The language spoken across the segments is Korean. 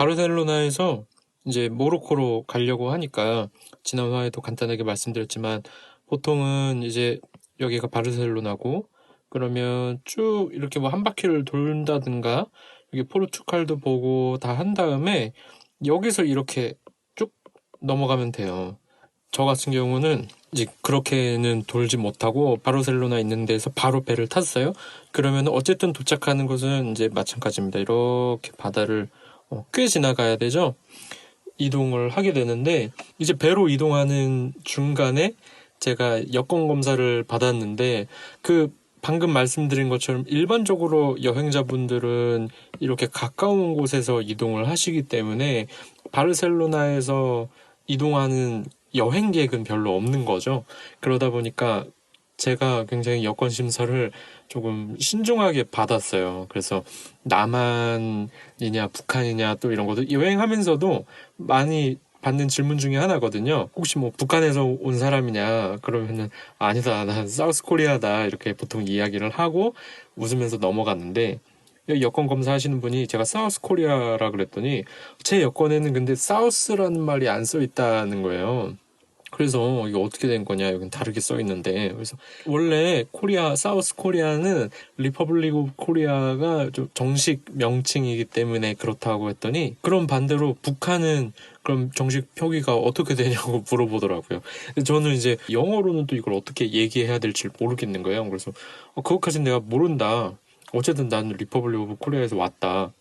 바르셀로나에서 이제 모로코로 가려고 하니까 지난 화에도 간단하게 말씀드렸지만 보통은 이제 여기가 바르셀로나고 그러면 쭉 이렇게 뭐 한 바퀴를 돈다든가 여기 포르투갈도 보고 다 한 다음에 여기서 이렇게 쭉 넘어가면 돼요. 저 같은 경우는 이제 그렇게는 돌지 못하고 바르셀로나 있는 데서 바로 배를 탔어요. 그러면 어쨌든 도착하는 곳은 이제 마찬가지입니다. 이렇게 바다를 꽤 지나가야 되죠. 이동을 하게 되는데 이제 배로 이동하는 중간에 제가 여권 검사를 받았는데 그 방금 말씀드린 것처럼 일반적으로 여행자분들은 이렇게 가까운 곳에서 이동을 하시기 때문에 바르셀로나에서 이동하는 여행객은 별로 없는 거죠. 그러다 보니까 제가 굉장히 여권 심사를 조금 신중하게 받았어요. 그래서 남한이냐 북한이냐 또 이런 것도 여행하면서도 많이 받는 질문 중에 하나거든요. 혹시 뭐 북한에서 온 사람이냐 그러면은 아니다 난 사우스 코리아다 이렇게 보통 이야기를 하고 웃으면서 넘어갔는데 여권 검사하시는 분이 제가 사우스 코리아라 그랬더니 제 여권에는 근데 사우스라는 말이 안 써 있다는 거예요. 그래서 이게 어떻게 된 거냐 여긴 다르게 써 있는데 그래서 원래 코리아 사우스 코리아는 리퍼블릭 오브 코리아가 좀 정식 명칭이기 때문에 그렇다고 했더니 그럼 반대로 북한은 그럼 정식 표기가 어떻게 되냐고 물어보더라고요. 근데 저는 이제 영어로는 또 이걸 어떻게 얘기해야 될지 모르겠는 거예요. 그래서 그것까진 내가 모른다. 어쨌든 나는 리퍼블릭 오브 코리아에서 왔다.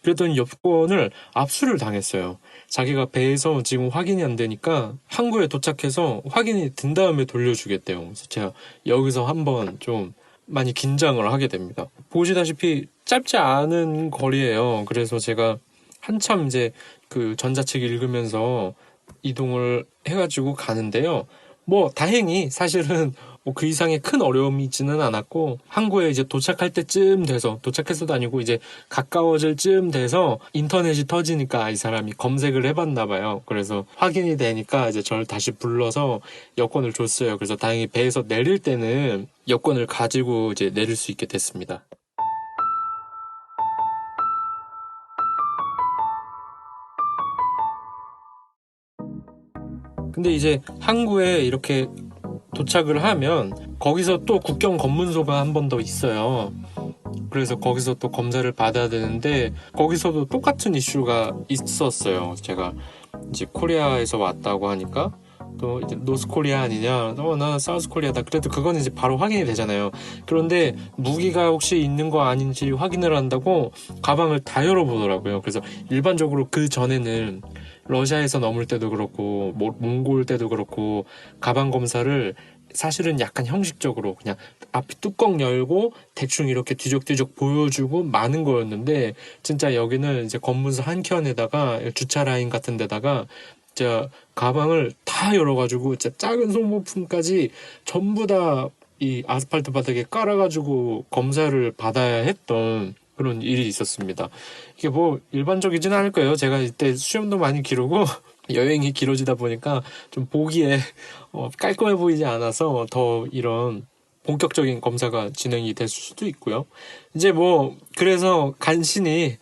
그랬더니 여권을 압수를 당했어요. 자기가 배에서 지금 확인이 안 되니까 항구에 도착해서 확인이 된 다음에 돌려주겠대요. 그래서 제가 여기서 한번 좀 많이 긴장을 하게 됩니다. 보시다시피 짧지 않은 거리예요. 그래서 제가 한참 이제 그 전자책 읽으면서 이동을 해가지고 가는데요. 뭐 다행히 사실은 뭐그 이상의 큰 어려움이 있지는 않았고 항구에 이제 도착할 때쯤 돼서 도착해서도 아니고 이제 가까워질 쯤 돼서 인터넷이 터지니까 이 사람이 검색을 해봤나 봐요. 그래서 확인이 되니까 이제 저를 다시 불러서 여권을 줬어요. 그래서 다행히 배에서 내릴 때는 여권을 가지고 이제 내릴 수 있게 됐습니다. 근데 이제 항구에 이렇게 도착을 하면 거기서 또 국경 검문소가 한 번 더 있어요. 그래서 거기서 또 검사를 받아야 되는데 거기서도 똑같은 이슈가 있었어요. 제가 이제 코리아에서 왔다고 하니까 또 이제 노스 코리아 아니냐? 나 사우스 코리아다. 그래도 그거는 이제 바로 확인이 되잖아요. 그런데 무기가 혹시 있는 거 아닌지 확인을 한다고 가방을 다 열어보더라고요. 그래서 일반적으로 그 전에는 러시아에서 넘을 때도 그렇고 몽골 때도 그렇고 가방 검사를 사실은 약간 형식적으로 그냥 앞 뚜껑 열고 대충 이렇게 뒤적뒤적 보여주고 마는 거였는데 진짜 여기는 이제 검문소 한 켠에다가 주차 라인 같은 데다가 진짜 가방을 다 열어가지고 진짜 작은 소모품까지 전부 다 이 아스팔트 바닥에 깔아가지고 검사를 받아야 했던 그런 일이 있었습니다. 이게 뭐 일반적이진 않을 거예요. 제가 이때 수염도 많이 기르고 여행이 길어지다 보니까 좀 보기에 깔끔해 보이지 않아서 더 이런 본격적인 검사가 진행이 됐을 수도 있고요. 이제 뭐 그래서 간신히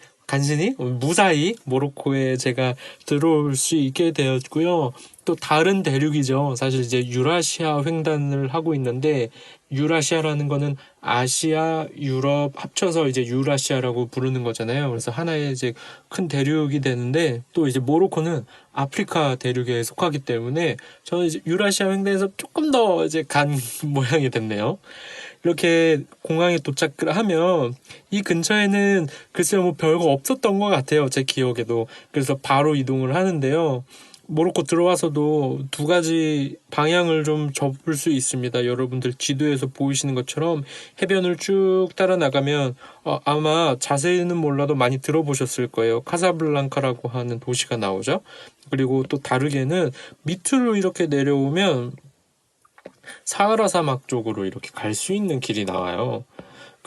무사히 모로코에 제가 들어올 수 있게 되었고요. 또 다른 대륙이죠. 사실 이제 유라시아 횡단을 하고 있는데 유라시아라는 거는 아시아, 유럽 합쳐서 이제 유라시아라고 부르는 거잖아요. 그래서 하나의 이제 큰 대륙이 되는데 또 이제 모로코는 아프리카 대륙에 속하기 때문에 저는 이제 유라시아 횡단에서 조금 더 이제 간 모양이 됐네요. 이렇게 공항에 도착을 하면 이 근처에는 글쎄요 뭐 별거 없었던 것 같아요. 제 기억에도. 그래서 바로 이동을 하는데요. 모로코 들어와서도 두 가지 방향을 좀 접을 수 있습니다. 여러분들 지도에서 보이시는 것처럼 해변을 쭉 따라 나가면 아마 자세히는 몰라도 많이 들어보셨을 거예요. 카사블랑카라고 하는 도시가 나오죠. 그리고 또 다르게는 밑으로 이렇게 내려오면 사하라 사막 쪽으로 이렇게 갈 수 있는 길이 나와요.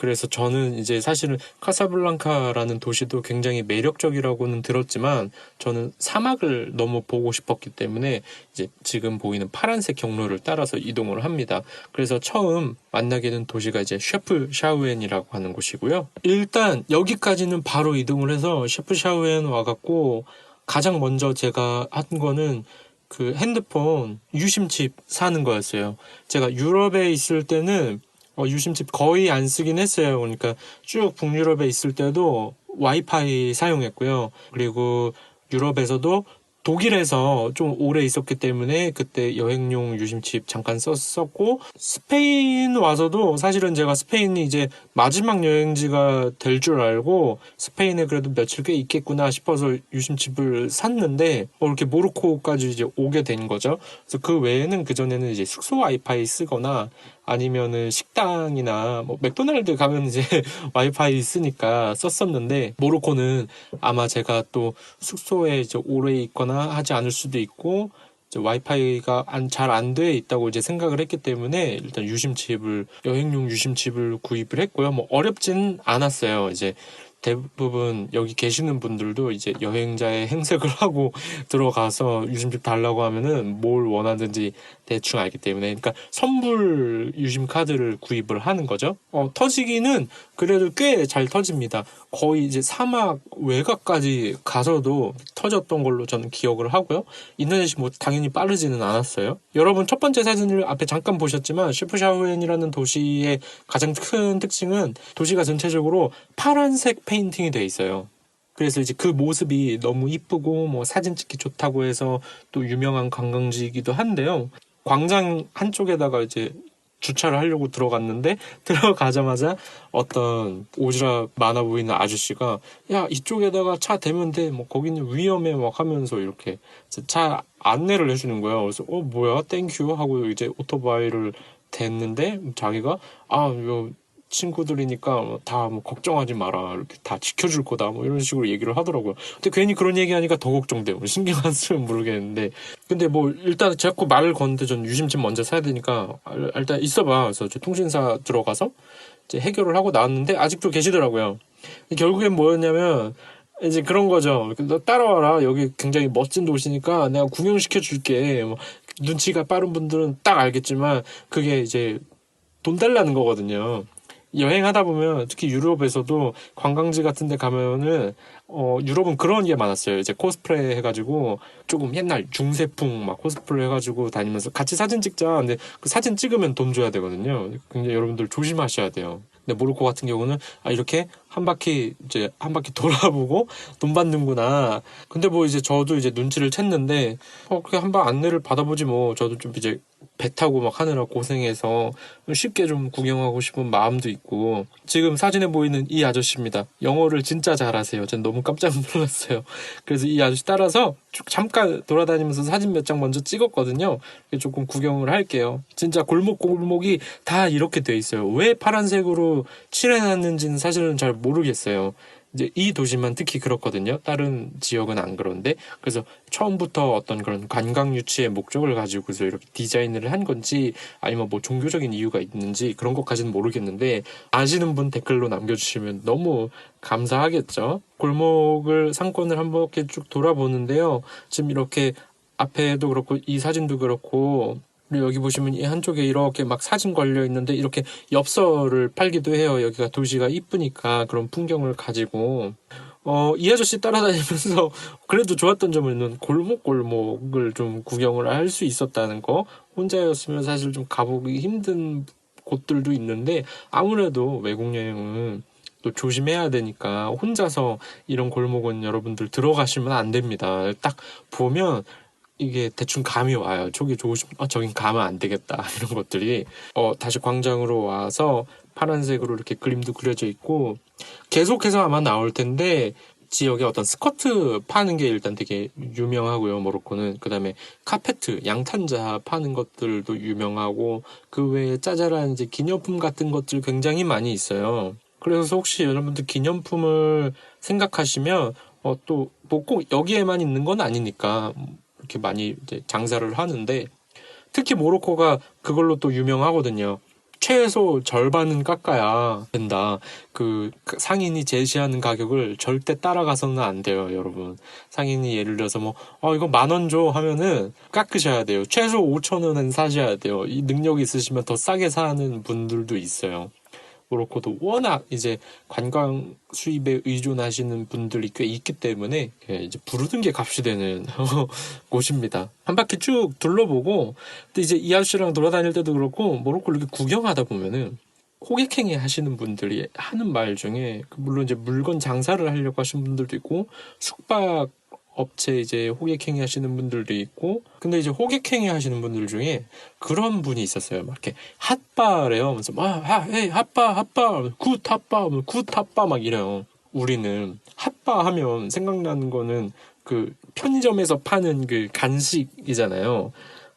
그래서 저는 이제 사실은 카사블랑카라는 도시도 굉장히 매력적이라고는 들었지만 저는 사막을 너무 보고 싶었기 때문에 이제 지금 보이는 파란색 경로를 따라서 이동을 합니다. 그래서 처음 만나게 된 도시가 이제 셰프샤우엔이라고 하는 곳이고요. 일단 여기까지는 바로 이동을 해서 셰프샤우엔 와갖고 가장 먼저 제가 한 거는 그 핸드폰 유심칩 사는 거였어요. 제가 유럽에 있을 때는 유심칩 거의 안 쓰긴 했어요. 그러니까 쭉 북유럽에 있을 때도 와이파이 사용했고요. 그리고 유럽에서도 독일에서 좀 오래 있었기 때문에 그때 여행용 유심칩 잠깐 썼었고, 스페인 와서도 사실은 제가 스페인이 이제 마지막 여행지가 될 줄 알고 스페인에 그래도 며칠 꽤 있겠구나 싶어서 유심칩을 샀는데 이렇게 모로코까지 이제 오게 된 거죠. 그래서 그 외에는 그전에는 이제 숙소 와이파이 쓰거나 아니면은 식당이나 뭐 맥도날드 가면 이제 와이파이 쓰니까 썼었는데, 모로코는 아마 제가 또 숙소에 이제 오래 있거나 하지 않을 수도 있고 이제 와이파이가 잘 안 돼 있다고 이제 생각을 했기 때문에 일단 여행용 유심칩을 구입을 했고요. 뭐 어렵진 않았어요. 이제 대부분 여기 계시는 분들도 이제 여행자의 행색을 하고 들어가서 유심칩 달라고 하면은 뭘 원하든지 대충 알기 때문에, 그러니까 선불 유심 카드를 구입을 하는 거죠. 터지기는 그래도 꽤 잘 터집니다. 거의 이제 사막 외곽까지 가서도 터졌던 걸로 저는 기억을 하고요. 인터넷이 뭐 당연히 빠르지는 않았어요. 여러분 첫 번째 사진을 앞에 잠깐 보셨지만 셰프샤우엔이라는 도시의 가장 큰 특징은 도시가 전체적으로 파란색 페인팅이 돼 있어요. 그래서 이제 그 모습이 너무 이쁘고 뭐 사진 찍기 좋다고 해서 또 유명한 관광지이기도 한데요. 광장 한쪽에다가 이제 주차를 하려고 들어갔는데 들어가자마자 어떤 오지랖 많아 보이는 아저씨가 야 이쪽에다가 차 대면 돼, 뭐 거기는 위험해 막 하면서 이렇게 차 안내를 해주는 거예요. 그래서 뭐야 땡큐 하고 이제 오토바이를 댔는데 자기가 이거 친구들이니까 다 뭐 걱정하지 마라, 이렇게 다 지켜줄 거다 뭐 이런 식으로 얘기를 하더라고요. 근데 괜히 그런 얘기하니까 더 걱정돼요. 신경 안 쓰면 모르겠는데, 근데 뭐 일단 자꾸 말을 거는데 전 유심칩 먼저 사야 되니까 일단 있어봐. 그래서 저 통신사 들어가서 이제 해결을 하고 나왔는데 아직도 계시더라고요. 결국엔 뭐였냐면 이제 그런 거죠. 너 따라와라. 여기 굉장히 멋진 도시니까 내가 구경시켜 줄게. 뭐 눈치가 빠른 분들은 딱 알겠지만 그게 이제 돈 달라는 거거든요. 여행하다 보면 특히 유럽에서도 관광지 같은 데 가면은 유럽은 그런 게 많았어요. 이제 코스프레 해가지고 조금 옛날 중세풍 막 코스프레 해가지고 다니면서 같이 사진 찍자. 근데 그 사진 찍으면 돈 줘야 되거든요. 굉장히 여러분들 조심하셔야 돼요. 근데 모로코 같은 경우는 이렇게 한 바퀴 돌아보고 돈 받는구나. 근데 뭐 이제 저도 이제 눈치를 챘는데 그렇게 한번 안내를 받아보지 뭐. 저도 좀 이제 배 타고 막 하느라 고생해서 쉽게 좀 구경하고 싶은 마음도 있고. 지금 사진에 보이는 이 아저씨입니다. 영어를 진짜 잘하세요. 전 너무 깜짝 놀랐어요. 그래서 이 아저씨 따라서 쭉 잠깐 돌아다니면서 사진 몇 장 먼저 찍었거든요. 조금 구경을 할게요. 진짜 골목골목이 다 이렇게 돼 있어요. 왜 파란색으로 칠해놨는지는 사실은 잘 모르겠어요. 이제 이 도시만 특히 그렇거든요. 다른 지역은 안 그런데. 그래서 처음부터 어떤 그런 관광 유치의 목적을 가지고서 이렇게 디자인을 한 건지 아니면 뭐 종교적인 이유가 있는지 그런 것까지는 모르겠는데, 아시는 분 댓글로 남겨주시면 너무 감사하겠죠. 골목을 상권을 한번 이렇게 쭉 돌아보는데요. 지금 이렇게 앞에도 그렇고 이 사진도 그렇고, 그리고 여기 보시면 이 한쪽에 이렇게 막 사진 걸려 있는데 이렇게 엽서를 팔기도 해요. 여기가 도시가 이쁘니까 그런 풍경을 가지고. 이 아저씨 따라다니면서 그래도 좋았던 점은 골목골목을 좀 구경을 할 수 있었다는 거. 혼자였으면 사실 좀 가보기 힘든 곳들도 있는데 아무래도 외국 여행은 또 조심해야 되니까 혼자서 이런 골목은 여러분들 들어가시면 안 됩니다. 딱 보면 이게 대충 감이 와요. 저기 좋으시면 저긴 가면 안 되겠다 이런 것들이. 다시 광장으로 와서 파란색으로 이렇게 그림도 그려져 있고, 계속해서 아마 나올 텐데 지역에 어떤 스커트 파는 게 일단 되게 유명하고요. 모로코는 그다음에 카페트, 양탄자 파는 것들도 유명하고, 그 외에 짜잘한 이제 기념품 같은 것들 굉장히 많이 있어요. 그래서 혹시 여러분들 기념품을 생각하시면 또 뭐 꼭 여기에만 있는 건 아니니까 이렇게 많이 이제 장사를 하는데, 특히 모로코가 그걸로 또 유명하거든요. 최소 절반은 깎아야 된다. 그 상인이 제시하는 가격을 절대 따라가서는 안 돼요, 여러분. 상인이 예를 들어서 뭐, 이거 10,000원 줘 하면은 깎으셔야 돼요. 최소 5,000원은 사셔야 돼요. 이 능력이 있으시면 더 싸게 사는 분들도 있어요. 모로코도 워낙 이제 관광 수입에 의존하시는 분들이 꽤 있기 때문에 이제 부르는 게 값이 되는 곳입니다. 한 바퀴 쭉 둘러보고, 근데 이제 이 아저씨랑 돌아다닐 때도 그렇고 모로코를 이렇게 구경하다 보면은 호객행위 하시는 분들이 하는 말 중에 물론 이제 물건 장사를 하려고 하시는 분들도 있고 숙박 업체 이제 호객행위 하시는 분들도 있고, 근데 이제 호객행위 하시는 분들 중에 그런 분이 있었어요. 막 이렇게 핫바래요. 하면서 헤이 핫바 굿 핫바 막 이래요. 우리는 핫바 하면 생각나는 거는 그 편의점에서 파는 그 간식이잖아요.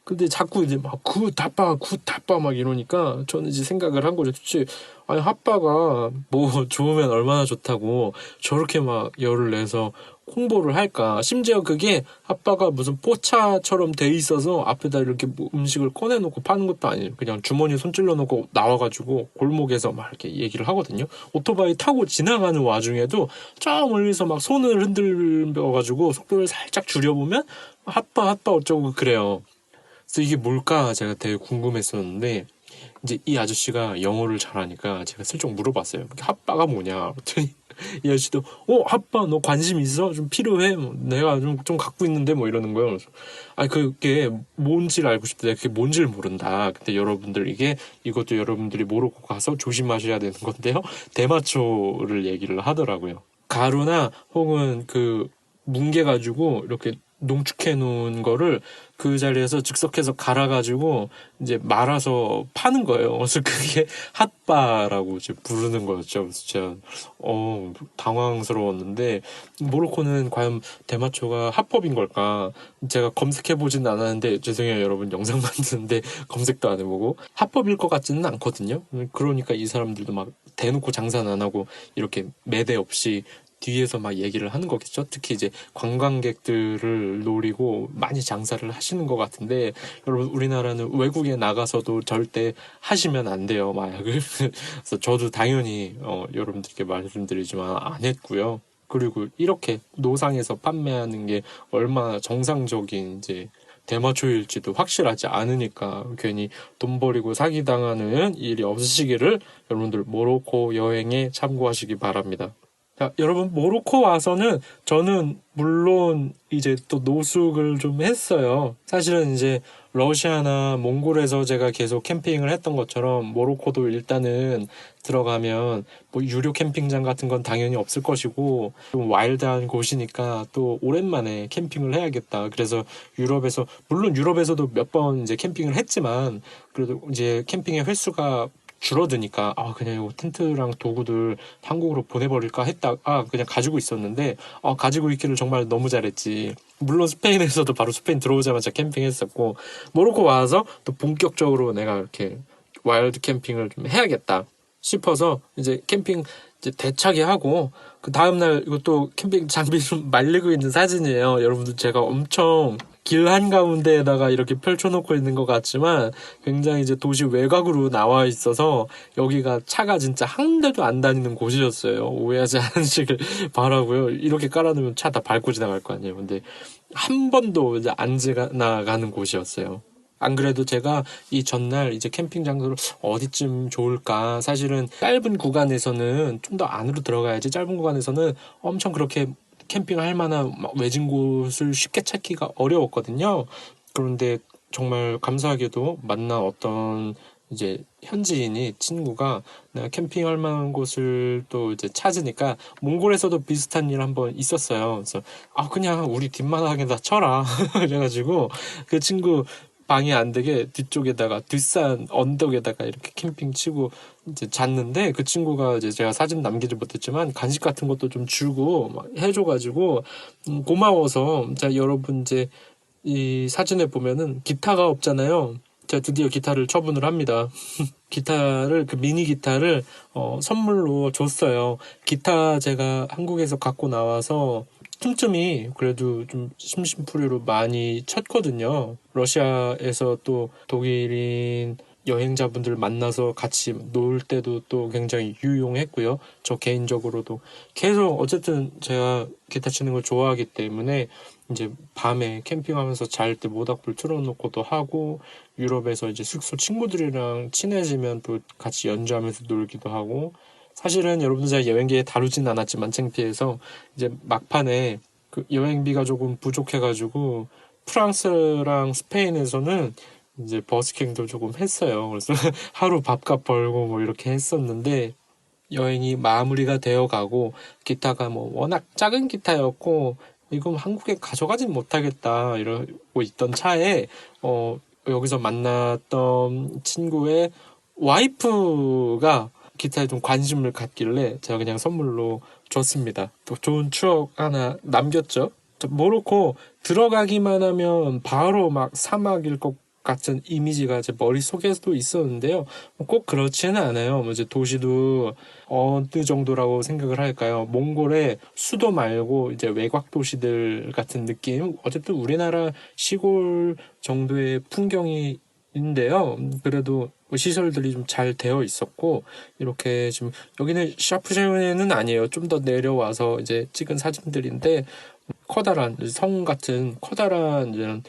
근데 자꾸 이제 막 굿 핫바 막 이러니까 저는 이제 생각을 한 거죠. 도대체 아니 핫바가 뭐 좋으면 얼마나 좋다고 저렇게 막 열을 내서 홍보를 할까. 심지어 그게 핫바가 무슨 포차처럼 돼 있어서 앞에다 이렇게 뭐 음식을 꺼내놓고 파는 것도 아니에요. 그냥 주머니에 손질러 놓고 나와가지고 골목에서 막 이렇게 얘기를 하거든요. 오토바이 타고 지나가는 와중에도 저 멀리서 막 손을 흔들어가지고 속도를 살짝 줄여보면 핫바 어쩌고 그래요. 그래서 이게 뭘까 제가 되게 궁금했었는데, 이제 이 아저씨가 영어를 잘하니까 제가 슬쩍 물어봤어요. 핫바가 뭐냐? 그랬더니 이 아저씨도 핫바 너 관심 있어? 좀 필요해? 뭐 내가 좀 갖고 있는데 뭐 이러는 거예요. 그래서 아니 그게 뭔지를 알고 싶대. 그게 뭔지를 모른다. 근데 여러분들 이것도 여러분들이 모르고 가서 조심하셔야 되는 건데요. 대마초를 얘기를 하더라고요. 가루나 혹은 그 뭉개가지고 이렇게 농축해 놓은 거를 그 자리에서 즉석해서 갈아가지고 이제 말아서 파는 거예요. 그래서 그게 핫바라고 이제 부르는 거였죠. 그래서 제가 당황스러웠는데, 모로코는 과연 대마초가 합법인 걸까? 제가 검색해 보진 않았는데 죄송해요 여러분, 영상만 듣는데 검색도 안 해보고. 합법일 것 같지는 않거든요. 그러니까 이 사람들도 막 대놓고 장사는 안 하고 이렇게 매대 없이 뒤에서 막 얘기를 하는 거겠죠. 특히 이제 관광객들을 노리고 많이 장사를 하시는 것 같은데, 여러분 우리나라는 외국에 나가서도 절대 하시면 안 돼요, 마약을. 그래서 저도 당연히 여러분들께 말씀드리지만 안 했고요. 그리고 이렇게 노상에서 판매하는 게 얼마나 정상적인 이제 대마초일지도 확실하지 않으니까 괜히 돈 버리고 사기당하는 일이 없으시기를 여러분들 모로코 여행에 참고하시기 바랍니다. 자, 여러분, 모로코 와서는 저는 물론 이제 또 노숙을 좀 했어요. 사실은 이제 러시아나 몽골에서 제가 계속 캠핑을 했던 것처럼 모로코도 일단은 들어가면 뭐 유료 캠핑장 같은 건 당연히 없을 것이고 좀 와일드한 곳이니까 또 오랜만에 캠핑을 해야겠다. 그래서 물론 유럽에서도 몇 번 이제 캠핑을 했지만 그래도 이제 캠핑의 횟수가 줄어드니까 그냥 이거 텐트랑 도구들 한국으로 보내버릴까 했다가 그냥 가지고 있었는데 가지고 있기를 정말 너무 잘했지. 물론 스페인에서도 바로 스페인 들어오자마자 캠핑했었고, 모로코 와서 또 본격적으로 내가 이렇게 와일드 캠핑을 좀 해야겠다 싶어서 이제 캠핑 이제 대차게 하고, 그 다음날 이것도 캠핑 장비 좀 말리고 있는 사진이에요. 여러분들 제가 엄청 길 한가운데에다가 이렇게 펼쳐놓고 있는 것 같지만 굉장히 이제 도시 외곽으로 나와 있어서 여기가 차가 진짜 한 대도 안 다니는 곳이었어요. 오해하지 않으시길 바라고요. 이렇게 깔아놓으면 차 다 밟고 지나갈 거 아니에요. 근데 한 번도 이제 안 지나가는 곳이었어요. 안 그래도 제가 이 전날 이제 캠핑 장소를 어디쯤 좋을까, 사실은 짧은 구간에서는 좀 더 안으로 들어가야지, 짧은 구간에서는 엄청 그렇게 캠핑할 만한 외진 곳을 쉽게 찾기가 어려웠거든요. 그런데 정말 감사하게도 만난 어떤 이제 현지인이, 친구가 내가 캠핑할 만한 곳을 또 이제 찾으니까, 몽골에서도 비슷한 일 한번 있었어요. 그래서 그냥 우리 뒷마당에다 쳐라 그래가지고 그 친구 방이 안 되게 뒤쪽에다가 뒷산 언덕에다가 이렇게 캠핑 치고 이제 잤는데, 그 친구가 이제 제가 사진 남기지 못했지만 간식 같은 것도 좀 주고 막 해줘가지고 고마워서. 자, 여러분 이제 이 사진에 보면은 기타가 없잖아요. 제가 드디어 기타를 처분을 합니다. 기타를, 그 미니 기타를 선물로 줬어요. 기타 제가 한국에서 갖고 나와서 틈틈이 그래도 좀 심심풀이로 많이 쳤거든요. 러시아에서 또 독일인 여행자분들 만나서 같이 놀 때도 또 굉장히 유용했고요. 저 개인적으로도 계속 어쨌든 제가 기타 치는 걸 좋아하기 때문에 이제 밤에 캠핑하면서 잘 때 모닥불 틀어놓고도 하고, 유럽에서 이제 숙소 친구들이랑 친해지면 또 같이 연주하면서 놀기도 하고, 사실은 여러분들 제가 여행기에 다루진 않았지만 창피해서 이제 막판에 그 여행비가 조금 부족해가지고 프랑스랑 스페인에서는 이제 버스킹도 조금 했어요. 그래서 하루 밥값 벌고 뭐 이렇게 했었는데, 여행이 마무리가 되어 가고 기타가 뭐 워낙 작은 기타였고 이건 한국에 가져가진 못하겠다 이러고 있던 차에 여기서 만났던 친구의 와이프가 기타에 좀 관심을 갖길래 제가 그냥 선물로 줬습니다. 또 좋은 추억 하나 남겼죠. 모로코 들어가기만 하면 바로 막 사막일 것 같은 이미지가 제 머릿속에도 있었는데요. 꼭 그렇지는 않아요. 뭐 이제 도시도 어느 정도라고 생각을 할까요? 몽골의 수도 말고 이제 외곽 도시들 같은 느낌. 어쨌든 우리나라 시골 정도의 풍경이 인데요. 그래도 시설들이 좀 잘 되어 있었고, 이렇게 지금 여기는 샤프샤운에는 아니에요. 좀 더 내려와서 이제 찍은 사진들인데, 커다란 성 같은 커다란 이런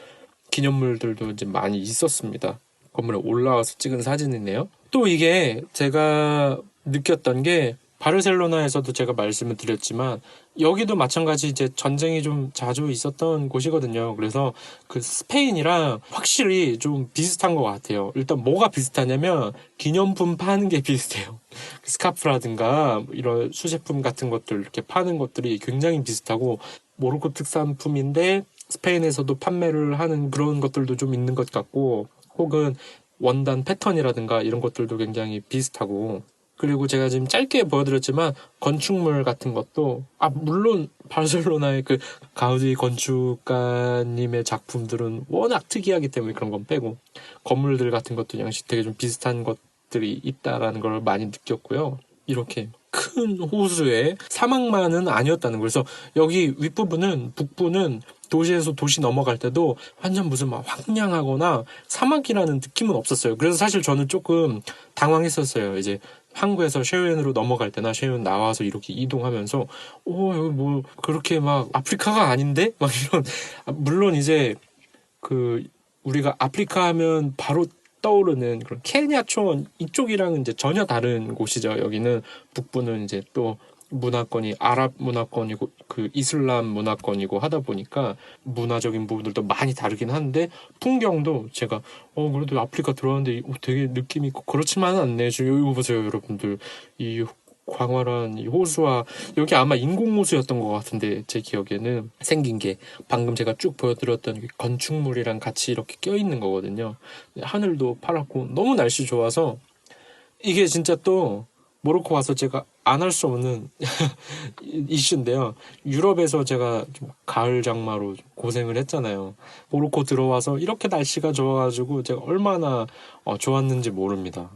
기념물들도 이제 많이 있었습니다. 건물에 올라와서 찍은 사진이네요. 또 이게 제가 느꼈던 게 바르셀로나에서도 제가 말씀을 드렸지만 여기도 마찬가지 이제 전쟁이 좀 자주 있었던 곳이거든요. 그래서 그 스페인이랑 확실히 좀 비슷한 것 같아요. 일단 뭐가 비슷하냐면 기념품 파는 게 비슷해요. 스카프라든가 이런 수제품 같은 것들 이렇게 파는 것들이 굉장히 비슷하고, 모로코 특산품인데 스페인에서도 판매를 하는 그런 것들도 좀 있는 것 같고, 혹은 원단 패턴이라든가 이런 것들도 굉장히 비슷하고, 그리고 제가 지금 짧게 보여드렸지만 건축물 같은 것도 물론 바르셀로나의 그 가우디 건축가님의 작품들은 워낙 특이하기 때문에 그런 건 빼고, 건물들 같은 것도 양식 되게 좀 비슷한 것들이 있다라는 걸 많이 느꼈고요. 이렇게 큰 호수에 사막만은 아니었다는 거예요. 그래서 여기 윗부분은, 북부는 도시에서 도시 넘어갈 때도 완전 무슨 막 황량하거나 사막이라는 느낌은 없었어요. 그래서 사실 저는 조금 당황했었어요. 이제 항구에서 셰우엔으로 넘어갈 때나 셰우엔 나와서 이렇게 이동하면서 여기 뭐 그렇게 막 아프리카가 아닌데? 막 이런, 물론 이제 그 우리가 아프리카 하면 바로 떠오르는 그런 케냐촌 이쪽이랑은 이제 전혀 다른 곳이죠. 여기는 북부는 이제 또 문화권이 아랍 문화권이고 그 이슬람 문화권이고 하다 보니까 문화적인 부분들도 많이 다르긴 한데, 풍경도 제가 그래도 아프리카 들어왔는데 되게 느낌 있고 그렇지만은 않네. 지금 여기 보세요, 여러분들. 이 광활한 이 호수와, 여기 아마 인공호수였던 것 같은데 제 기억에는 생긴 게 방금 제가 쭉 보여드렸던 건축물이랑 같이 이렇게 껴있는 거거든요. 하늘도 파랗고 너무 날씨 좋아서, 이게 진짜 또 모로코 와서 제가 안 할 수 없는 이슈인데요. 유럽에서 제가 좀 가을 장마로 고생을 했잖아요. 모로코 들어와서 이렇게 날씨가 좋아가지고 제가 얼마나 좋았는지 모릅니다.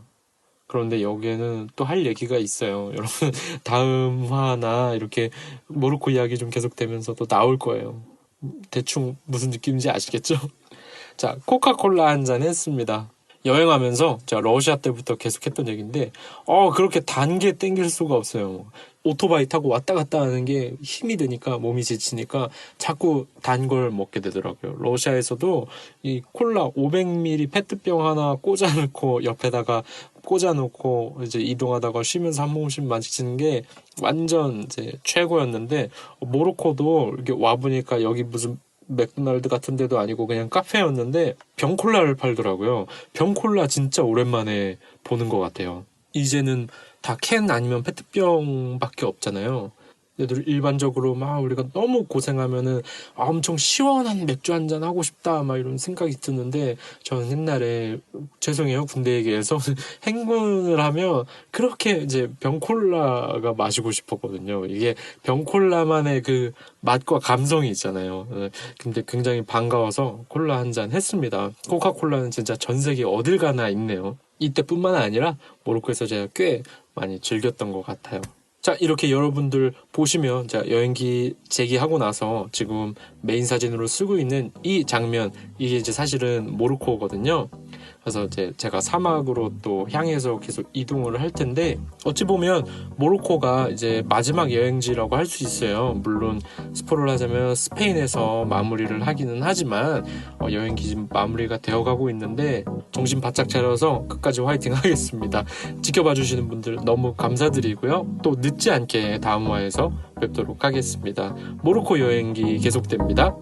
그런데 여기에는 또 할 얘기가 있어요. 여러분, 다음 화나 이렇게 모로코 이야기 좀 계속되면서 또 나올 거예요. 대충 무슨 느낌인지 아시겠죠? 자, 코카콜라 한 잔 했습니다. 여행하면서 제가 러시아 때부터 계속했던 얘기인데 그렇게 단 게 땡길 수가 없어요. 오토바이 타고 왔다 갔다 하는 게 힘이 드니까, 몸이 지치니까 자꾸 단 걸 먹게 되더라고요. 러시아에서도 이 콜라 500ml 페트병 하나 꽂아놓고 옆에다가 꽂아놓고 이제 이동하다가 쉬면서 한 모금씩 마시는 게 완전 이제 최고였는데, 모로코도 이렇게 와보니까 여기 무슨 맥도날드 같은 데도 아니고 그냥 카페였는데 병콜라를 팔더라고요. 병콜라 진짜 오랜만에 보는 것 같아요. 이제는 다 캔 아니면 페트병밖에 없잖아요. 얘들 일반적으로 막 우리가 너무 고생하면은 엄청 시원한 맥주 한잔 하고 싶다 막 이런 생각이 드는데, 저는 옛날에 죄송해요 군대 얘기해서 행군을 하면 그렇게 이제 병콜라가 마시고 싶었거든요. 이게 병콜라만의 그 맛과 감성이 있잖아요. 근데 굉장히 반가워서 콜라 한 잔 했습니다. 코카콜라는 진짜 전 세계 어딜 가나 있네요. 이때뿐만 아니라 모로코에서 제가 꽤 많이 즐겼던 것 같아요. 자, 이렇게 여러분들 보시면, 자, 여행기 재기하고 나서 지금 메인 사진으로 쓰고 있는 이 장면, 이게 이제 사실은 모로코거든요. 그래서 이제 제가 사막으로 또 향해서 계속 이동을 할 텐데, 어찌 보면 모로코가 이제 마지막 여행지라고 할 수 있어요. 물론 스포를 하자면 스페인에서 마무리를 하기는 하지만 여행기 지금 마무리가 되어가고 있는데, 정신 바짝 차려서 끝까지 화이팅 하겠습니다. 지켜봐 주시는 분들 너무 감사드리고요. 또 늦지 않게 다음 화에서 뵙도록 하겠습니다. 모로코 여행기 계속됩니다.